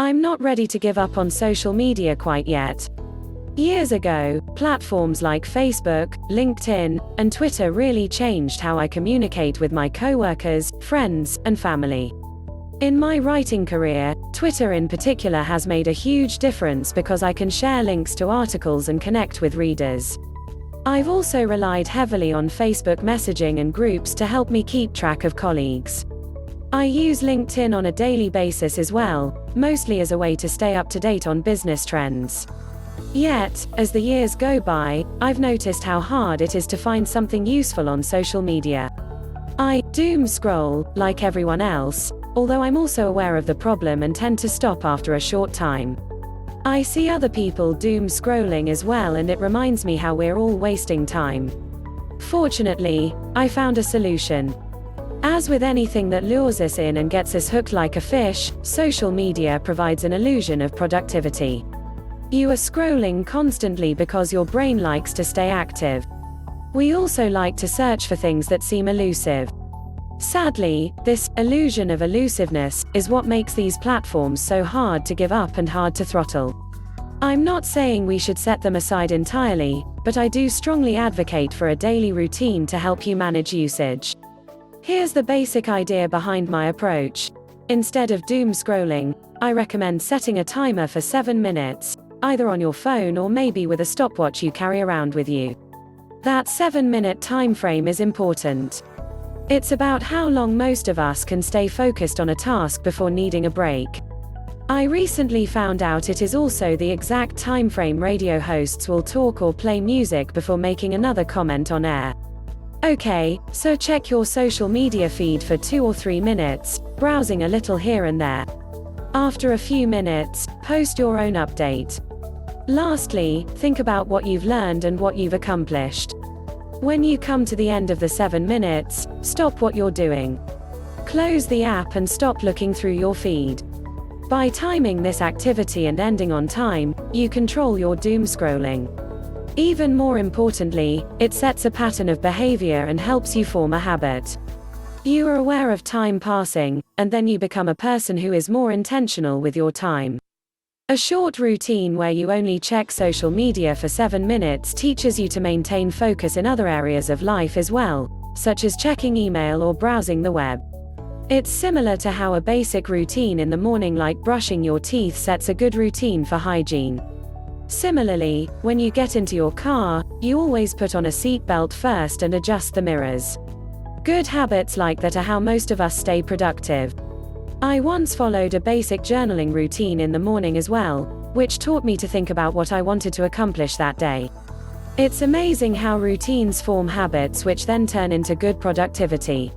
I'm not ready to give up on social media quite yet. Years ago, platforms like Facebook, LinkedIn, and Twitter really changed how I communicate with my coworkers, friends, and family. In my writing career, Twitter in particular has made a huge difference because I can share links to articles and connect with readers. I've also relied heavily on Facebook messaging and groups to help me keep track of colleagues. I use LinkedIn on a daily basis as well, mostly as a way to stay up to date on business trends. Yet, as the years go by, I've noticed how hard it is to find something useful on social media. I doom scroll, like everyone else, although I'm also aware of the problem and tend to stop after a short time. I see other people doom scrolling as well, and it reminds me how we're all wasting time. Fortunately, I found a solution. As with anything that lures us in and gets us hooked like a fish, social media provides an illusion of productivity. You are scrolling constantly because your brain likes to stay active. We also like to search for things that seem elusive. Sadly, this illusion of elusiveness is what makes these platforms so hard to give up and hard to throttle. I'm not saying we should set them aside entirely, but I do strongly advocate for a daily routine to help you manage usage. Here's the basic idea behind my approach. Instead of doom scrolling, I recommend setting a timer for 7 minutes, either on your phone or maybe with a stopwatch you carry around with you. That 7-minute time frame is important. It's about how long most of us can stay focused on a task before needing a break. I recently found out it is also the exact time frame radio hosts will talk or play music before making another comment on air. Okay, so check your social media feed for 2 or 3 minutes, browsing a little here and there. After a few minutes, post your own update. Lastly, think about what you've learned and what you've accomplished. When you come to the end of the 7 minutes, stop what you're doing. Close the app and stop looking through your feed. By timing this activity and ending on time, you control your doom scrolling. Even more importantly, it sets a pattern of behavior and helps you form a habit. You are aware of time passing, and then you become a person who is more intentional with your time. A short routine where you only check social media for 7 minutes teaches you to maintain focus in other areas of life as well, such as checking email or browsing the web. It's similar to how a basic routine in the morning like brushing your teeth sets a good routine for hygiene. Similarly, when you get into your car, you always put on a seatbelt first and adjust the mirrors. Good habits like that are how most of us stay productive. I once followed a basic journaling routine in the morning as well, which taught me to think about what I wanted to accomplish that day. It's amazing how routines form habits which then turn into good productivity.